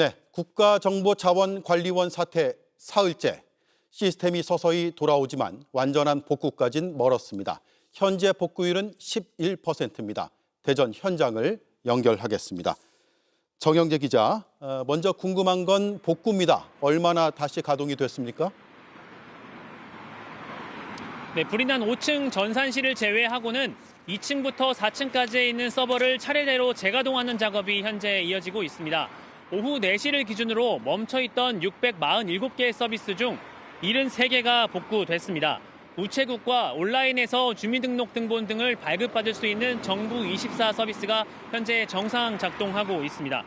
네, 국가정보자원관리원 사태 사흘째. 시스템이 서서히 돌아오지만 완전한 복구까지는 멀었습니다. 현재 복구율은 11%입니다. 대전 현장을 연결하겠습니다. 정영재 기자, 먼저 궁금한 건 복구입니다. 얼마나 다시 가동이 됐습니까? 네, 불이 난 5층 전산실을 제외하고는 2층부터 4층까지에 있는 서버를 차례대로 재가동하는 작업이 현재 이어지고 있습니다. 오후 4시를 기준으로 멈춰있던 647개의 서비스 중 73개가 복구됐습니다. 우체국과 온라인에서 주민등록등본 등을 발급받을 수 있는 정부24 서비스가 현재 정상 작동하고 있습니다.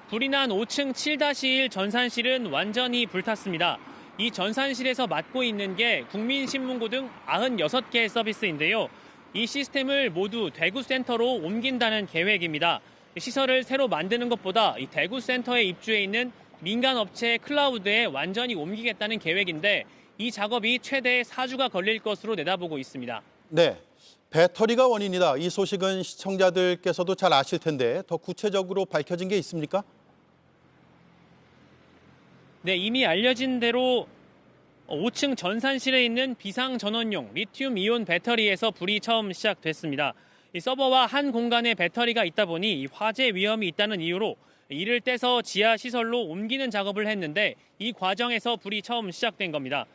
불이 난 5층 7-1 전산실은 완전히 불탔습니다. 이 전산실에서 맡고 있는 게 국민신문고 등 96개의 서비스인데요. 이 시스템을 모두 대구센터로 옮긴다는 계획입니다. 시설을 새로 만드는 것보다 이 대구센터에 입주해 있는 민간업체 클라우드에 완전히 옮기겠다는 계획인데 이 작업이 최대 4주가 걸릴 것으로 내다보고 있습니다. 네, 배터리가 원인이다. 이 소식은 시청자들께서도 잘 아실 텐데 더 구체적으로 밝혀진 게 있습니까? 네, 이미 알려진 대로 5층 전산실에 있는 비상전원용 리튬이온 배터리에서 불이 처음 시작됐습니다. 이 서버와 한 공간에 배터리가 있다 보니 화재 위험이 있다는 이유로 이를 떼서 지하 시설로 옮기는 작업을 했는데 이 과정에서 불이 처음 시작된 겁니다.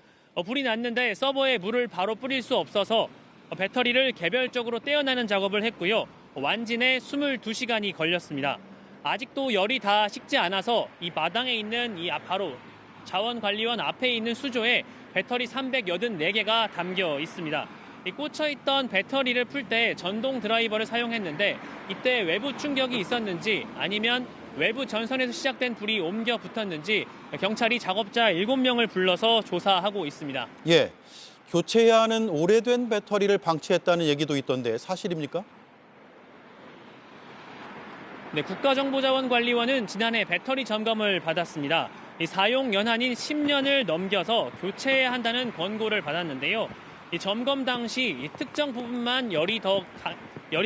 불이 났는데 서버에 물을 바로 뿌릴 수 없어서 배터리를 개별적으로 떼어내는 작업을 했고요. 완진에 22시간이 걸렸습니다. 아직도 열이 다 식지 않아서 이 마당에 있는 이 바로 자원관리원 앞에 있는 수조에 배터리 384개가 담겨 있습니다. 이 꽂혀있던 배터리를 풀 때 전동 드라이버를 사용했는데 이때 외부 충격이 있었는지 아니면 외부 전선에서 시작된 불이 옮겨 붙었는지 경찰이 작업자 7명을 불러서 조사하고 있습니다. 예, 교체해야 하는 오래된 배터리를 방치했다는 얘기도 있던데 사실입니까? 네, 국가정보자원관리원은 지난해 배터리 점검을 받았습니다. 이 사용 연한인 10년을 넘겨서 교체해야 한다는 권고를 받았는데요. 이 점검 당시 이 특정 부분만 열이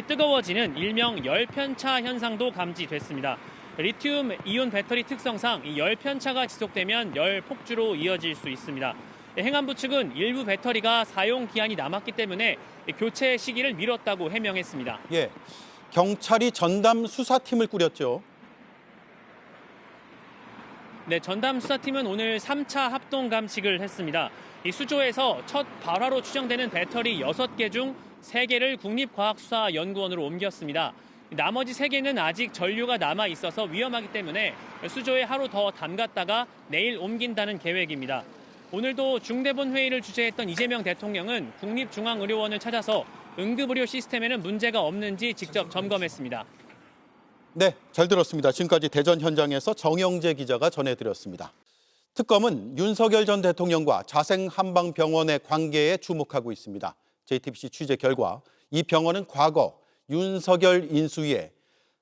뜨거워지는 일명 열편차 현상도 감지됐습니다. 리튬 이온 배터리 특성상 이 열편차가 지속되면 열 폭주로 이어질 수 있습니다. 행안부 측은 일부 배터리가 사용 기한이 남았기 때문에 교체 시기를 미뤘다고 해명했습니다. 예, 경찰이 전담 수사팀을 꾸렸죠. 네, 전담 수사팀은 오늘 3차 합동 감식을 했습니다. 이 수조에서 첫 발화로 추정되는 배터리 6개 중 3개를 국립과학수사연구원으로 옮겼습니다. 나머지 3개는 아직 전류가 남아 있어서 위험하기 때문에 수조에 하루 더 담갔다가 내일 옮긴다는 계획입니다. 오늘도 중대본 회의를 주재했던 이재명 대통령은 국립중앙의료원을 찾아서 응급의료 시스템에는 문제가 없는지 직접 점검했습니다. 네, 잘 들었습니다. 지금까지 대전 현장에서 정영재 기자가 전해드렸습니다. 특검은 윤석열 전 대통령과 자생한방병원의 관계에 주목하고 있습니다. JTBC 취재 결과 이 병원은 과거 윤석열 인수위에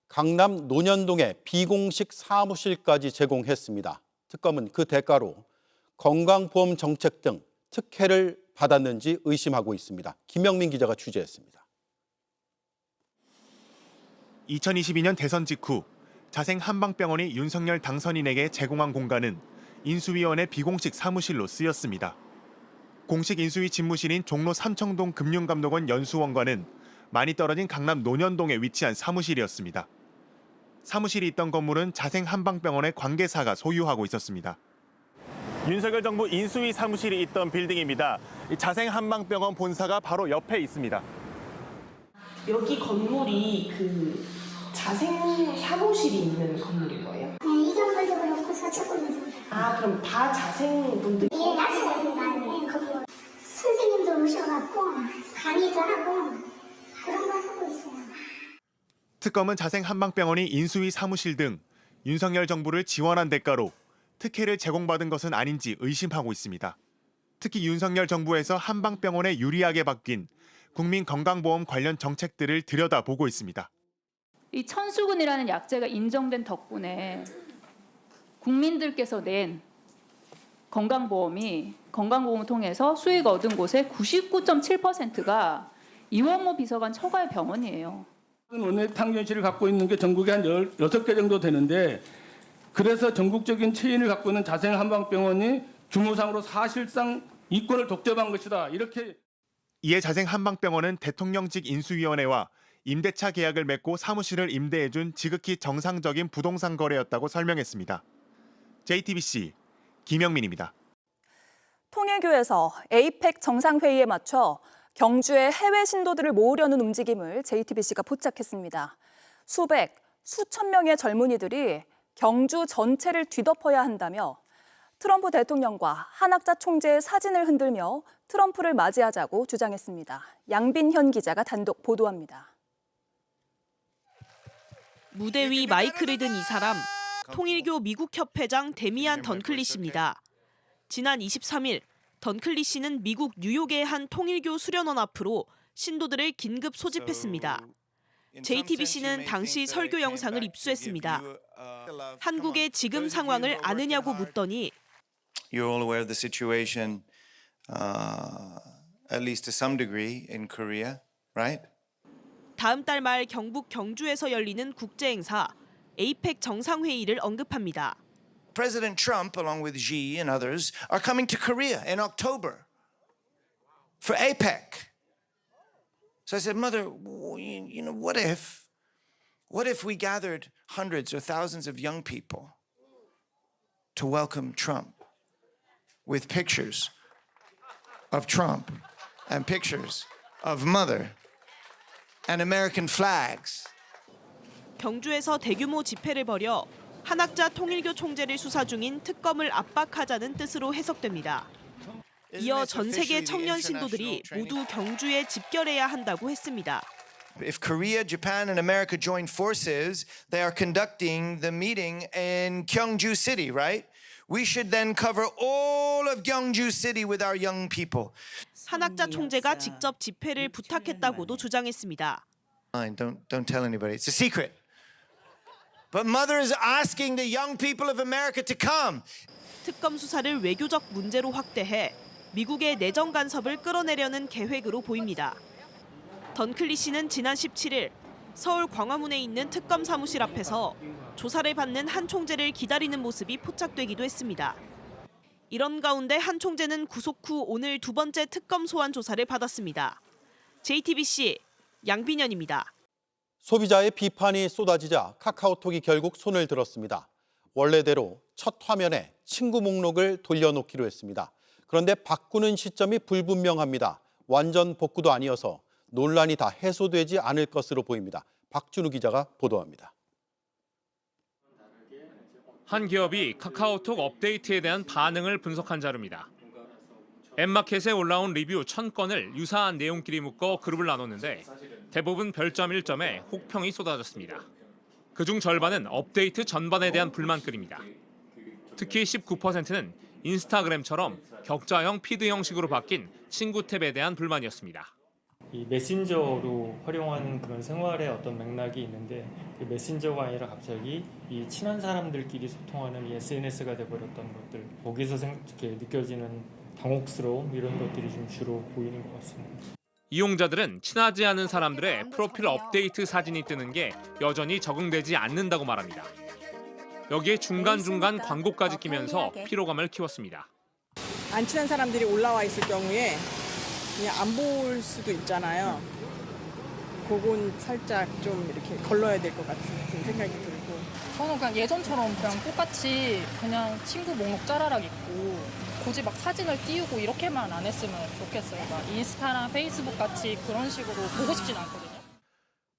강남 논현동의 비공식 사무실까지 제공했습니다. 특검은 그 대가로 건강보험 정책 등 특혜를 받았는지 의심하고 있습니다. 김영민 기자가 취재했습니다. 2022년 대선 직후 자생한방병원이 윤석열 당선인에게 제공한 공간은 인수위원회 비공식 사무실로 쓰였습니다. 공식 인수위 집무실인 종로 삼청동 금융감독원 연수원과는 많이 떨어진 강남 논현동에 위치한 사무실이었습니다. 사무실이 있던 건물은 자생한방병원의 관계사가 소유하고 있었습니다. 윤석열 정부 인수위 사무실이 있던 빌딩입니다. 자생한방병원 본사가 바로 옆에 있습니다. 여기 건물이 그 자생 사무실이 있는 건물인 거예요? 네, 이 건물도 그렇고 서쪽 건물도 그렇고. 아, 그럼 다 자생분들? 예, 야생분들 거기 선생님도 오셔갖고 강의도 하고 그런 거 하고 있어요. 특검은 자생한방병원이 인수위 사무실 등 윤석열 정부를 지원한 대가로 특혜를 제공받은 것은 아닌지 의심하고 있습니다. 특히 윤석열 정부에서 한방병원에 유리하게 바뀐 국민건강보험 관련 정책들을 들여다보고 있습니다. 이 천수근이라는 약제가 인정된 덕분에 국민들께서 낸 건강보험을 통해서 수익 얻은 곳의 99.7%가 이원모 비서관 처가의 병원이에요. 원내 탕정실을 갖고 있는 게 전국에 한 16개 정도 되는데 그래서 전국적인 체인을 갖고 있는 자생한방병원이 규모상으로 사실상 이권을 독점한 것이다. 이렇게 이에 자생한방병원은 대통령직 인수위원회와 임대차 계약을 맺고 사무실을 임대해준 지극히 정상적인 부동산 거래였다고 설명했습니다. JTBC 김영민입니다. 통일교에서 에이펙 정상회의에 맞춰 경주의 해외 신도들을 모으려는 움직임을 JTBC가 포착했습니다. 수백, 수천 명의 젊은이들이 경주 전체를 뒤덮어야 한다며 트럼프 대통령과 한학자 총재의 사진을 흔들며 트럼프를 맞이하자고 주장했습니다. 양빈현 기자가 단독 보도합니다. 무대 위 마이크를 든 이 사람, 통일교 미국협회장 데미안 던클리시입니다. 지난 23일 던클리시는 미국 뉴욕의 한 통일교 수련원 앞으로 신도들을 긴급 소집했습니다. JTBC는 당시 설교 영상을 입수했습니다. 한국의 지금 상황을 아느냐고 묻더니 You're all aware of the situation, at least to some degree, in Korea, right? 다음 달 말 경북 경주에서 열리는 국제 행사 에이펙 정상회의를 언급합니다. President Trump, along with Xi and others, are coming to Korea in October for APEC. So I said, Mother, you know, what if we gathered hundreds or thousands of young people to welcome Trump with pictures of Trump and pictures of Mother and American flags? 경주에서 대규모 집회를 벌여 한학자 통일교 총재를 수사 중인 특검을 압박하자는 뜻으로 해석됩니다. 이어 전 세계 청년 신도들이 모두 경주에 집결해야 한다고 했습니다. If Korea, Japan, and America join forces, they are conducting the meeting in Gyeongju City, right? We should then cover all of Gyeongju City with our young people. 한학자 총재가 직접 집회를 부탁했다고도 주장했습니다. Don't tell anybody. It's a secret. But Mother is asking the young people of America to come. 특검 수사를 외교적 문제로 확대해 미국의 내정 간섭을 끌어내려는 계획으로 보입니다. 던클리시는 지난 17일 서울 광화문에 있는 특검 사무실 앞에서 조사를 받는 한 총재를 기다리는 모습이 포착되기도 했습니다. 이런 가운데 한 총재는 구속 후 오늘 두 번째 특검 소환 조사를 받았습니다. JTBC 양빈현입니다. 소비자의 비판이 쏟아지자 카카오톡이 결국 손을 들었습니다. 원래대로 첫 화면에 친구 목록을 돌려놓기로 했습니다. 그런데 바꾸는 시점이 불분명합니다. 완전 복구도 아니어서 논란이 다 해소되지 않을 것으로 보입니다. 박준우 기자가 보도합니다. 한 기업이 카카오톡 업데이트에 대한 반응을 분석한 자료입니다. 앱마켓에 올라온 리뷰 1000건을 유사한 내용끼리 묶어 그룹을 나눴는데 대부분 별점 1점에 혹평이 쏟아졌습니다. 그중 절반은 업데이트 전반에 대한 불만글입니다. 특히 19%는 인스타그램처럼 격자형 피드 형식으로 바뀐 친구 탭에 대한 불만이었습니다. 이 메신저로 활용하는 그런 생활의 어떤 맥락이 있는데 그 메신저가 아니라 갑자기 이 친한 사람들끼리 소통하는 이 SNS가 돼버렸던 것들, 거기서 이렇게 느껴지는 당혹스러움 이런 것들이 좀 주로 보이는 것 같습니다. 이용자들은 친하지 않은 사람들의 프로필 업데이트 사진이 뜨는 게 여전히 적응되지 않는다고 말합니다. 여기에 중간중간 광고까지 끼면서 피로감을 키웠습니다. 안 친한 사람들이 올라와 있을 경우에 그냥 안 볼 수도 있잖아요. 그건 살짝 좀 이렇게 걸러야 될 것 같은 생각이 들고. 저는 그냥 예전처럼 그냥 똑같이 그냥 친구 목록 짜라락 있고 굳이 막 사진을 띄우고 이렇게만 안 했으면 좋겠어요. 막 인스타나 페이스북 같이 그런 식으로 보고 싶진 않거든요.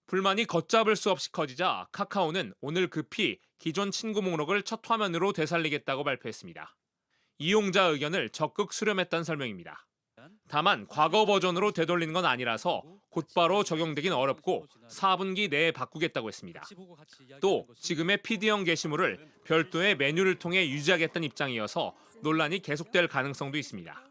불만이 걷잡을 수 없이 커지자 카카오는 오늘 급히 기존 친구 목록을 첫 화면으로 되살리겠다고 발표했습니다. 이용자 의견을 적극 수렴했다는 설명입니다. 다만 과거 버전으로 되돌리는 건 아니라서 곧바로 적용되긴 어렵고 4분기 내에 바꾸겠다고 했습니다. 또 지금의 PD형 게시물을 별도의 메뉴를 통해 유지하겠다는 입장이어서 논란이 계속될 가능성도 있습니다.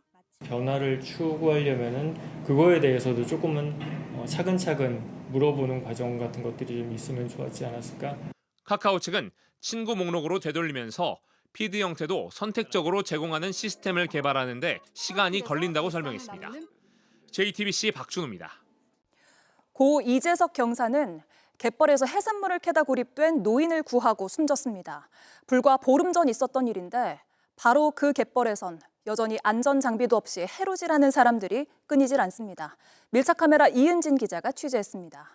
변화를 추구하려면은 그거에 대해서도 조금은 차근차근 물어보는 과정 같은 것들이 좀 있으면 좋았지 않았을까? 카카오 측은 친구 목록으로 되돌리면서 피드 형태도 선택적으로 제공하는 시스템을 개발하는데 시간이 걸린다고 설명했습니다. JTBC 박준우입니다. 고 이재석 경사는 갯벌에서 해산물을 캐다 고립된 노인을 구하고 숨졌습니다. 불과 보름 전 있었던 일인데 바로 그 갯벌에선 여전히 안전 장비도 없이 해루질하는 사람들이 끊이질 않습니다. 밀착 카메라 이은진 기자가 취재했습니다.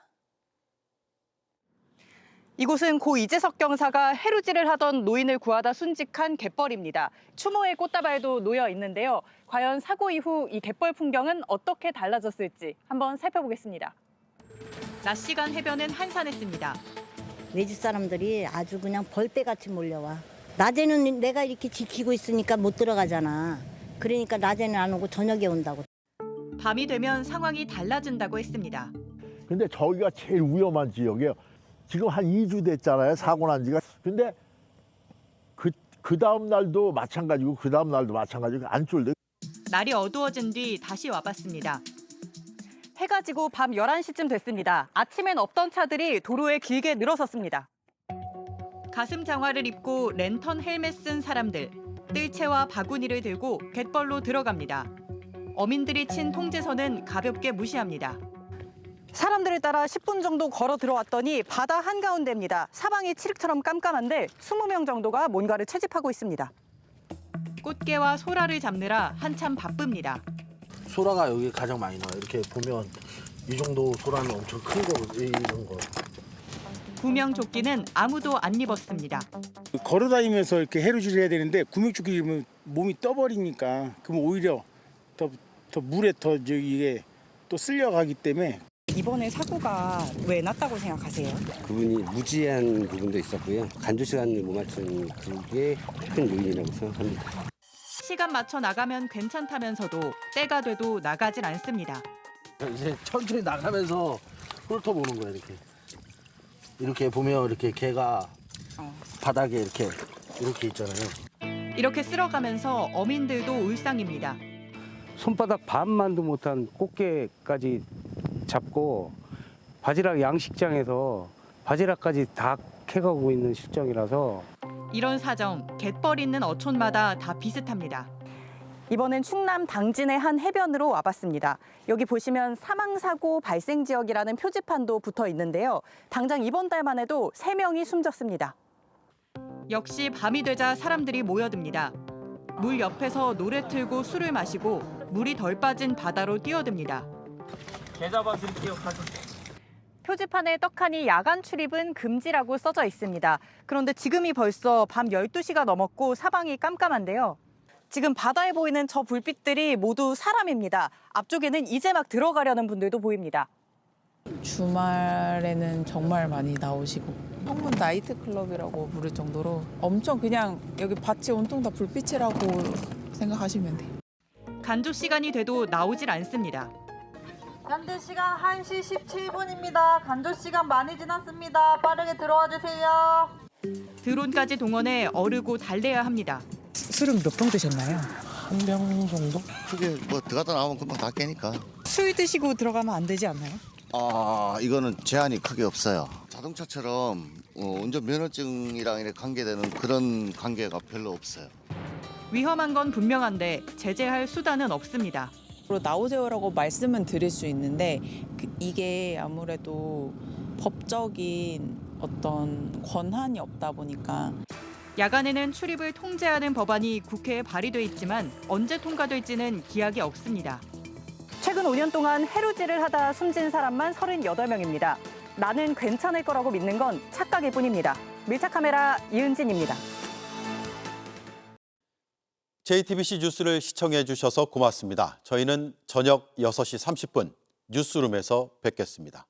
이곳은 고 이재석 경사가 해루질을 하던 노인을 구하다 순직한 갯벌입니다. 추모의 꽃다발도 놓여 있는데요. 과연 사고 이후 이 갯벌 풍경은 어떻게 달라졌을지 한번 살펴보겠습니다. 낮 시간 해변은 한산했습니다. 내 집 사람들이 아주 그냥 벌떼같이 몰려와. 낮에는 내가 이렇게 지키고 있으니까 못 들어가잖아. 그러니까 낮에는 안 오고 저녁에 온다고. 밤이 되면 상황이 달라진다고 했습니다. 근데 저기가 제일 위험한 지역이에요. 지금 한 2주 됐잖아요, 사고 난 지가. 근데 그 다음 날도 마찬가지고 그 다음 날도 마찬가지고 안 쫄대. 날이 어두워진 뒤 다시 와봤습니다. 해가 지고 밤 11시쯤 됐습니다. 아침엔 없던 차들이 도로에 길게 늘어섰습니다. 가슴 장화를 입고 랜턴 헬멧 쓴 사람들, 뜰채와 바구니를 들고 갯벌로 들어갑니다. 어민들이 친 통제선은 가볍게 무시합니다. 사람들을 따라 10분 정도 걸어 들어왔더니 바다 한가운데입니다. 사방이 칠흑처럼 깜깜한데 20명 정도가 뭔가를 채집하고 있습니다. 꽃게와 소라를 잡느라 한참 바쁩니다. 소라가 여기 가장 많이 나와요. 이렇게 보면 이 정도 소라는 엄청 큰 거, 이런 거. 구명조끼는 아무도 안 입었습니다. 걸어다니면서 이렇게 해루질을 해야 되는데 구명조끼 입으면 몸이 떠버리니까 그럼 오히려 더 물에 더 이게 또 쓸려가기 때문에. 이번에 사고가 왜 났다고 생각하세요? 그분이 무지한 부분도 있었고요. 간조 시간을 못 맞춘 그게 큰 요인이라고 생각합니다. 시간 맞춰 나가면 괜찮다면서도 때가 돼도 나가질 않습니다. 이제 천천히 나가면서 훑어보는 거예요, 이렇게. 이렇게 보면 이렇게 개가 바닥에 이렇게 있잖아요. 이렇게 쓸어가면서 어민들도 울상입니다. 손바닥 반만도 못한 꽃게까지 잡고 바지락 양식장에서 바지락까지 다 캐가고 있는 실정이라서 이런 사정, 갯벌 있는 어촌마다 다 비슷합니다. 이번엔 충남 당진의 한 해변으로 와봤습니다. 여기 보시면 사망사고 발생 지역이라는 표지판도 붙어 있는데요. 당장 이번 달만 해도 3명이 숨졌습니다. 역시 밤이 되자 사람들이 모여듭니다. 물 옆에서 노래 틀고 술을 마시고 물이 덜 빠진 바다로 뛰어듭니다. 개 잡아드릴게요, 가족. 표지판에 떡하니 야간 출입은 금지라고 써져 있습니다. 그런데 지금이 벌써 밤 12시가 넘었고 사방이 깜깜한데요. 지금 바다에 보이는 저 불빛들이 모두 사람입니다. 앞쪽에는 이제 막 들어가려는 분들도 보입니다. 주말에는 정말 많이 나오시고 성문 나이트클럽이라고 부를 정도로 엄청 그냥 여기 밭이 온통 다 불빛이라고 생각하시면 돼요. 간조 시간이 돼도 나오질 않습니다. 현재 시간 1시 17분입니다. 간조 시간 많이 지났습니다. 빠르게 들어와 주세요. 드론까지 동원해 어르고 달래야 합니다. 술은 몇 병 드셨나요? 한 병 정도? 그게 뭐 들어갔다 나오면 금방 다 깨니까. 술 드시고 들어가면 안 되지 않나요? 이거는 제한이 크게 없어요. 자동차처럼 운전 면허증이랑 이렇게 관계되는 그런 관계가 별로 없어요. 위험한 건 분명한데 제재할 수단은 없습니다. 나오세요라고 말씀은 드릴 수 있는데 이게 아무래도 법적인 어떤 권한이 없다 보니까 야간에는 출입을 통제하는 법안이 국회에 발의돼 있지만 언제 통과될지는 기약이 없습니다. 최근 5년 동안 해루질을 하다 숨진 사람만 38명입니다. 나는 괜찮을 거라고 믿는 건 착각일 뿐입니다. 밀착 카메라 이은진입니다. JTBC 뉴스를 시청해 주셔서 고맙습니다. 저희는 저녁 6시 30분 뉴스룸에서 뵙겠습니다.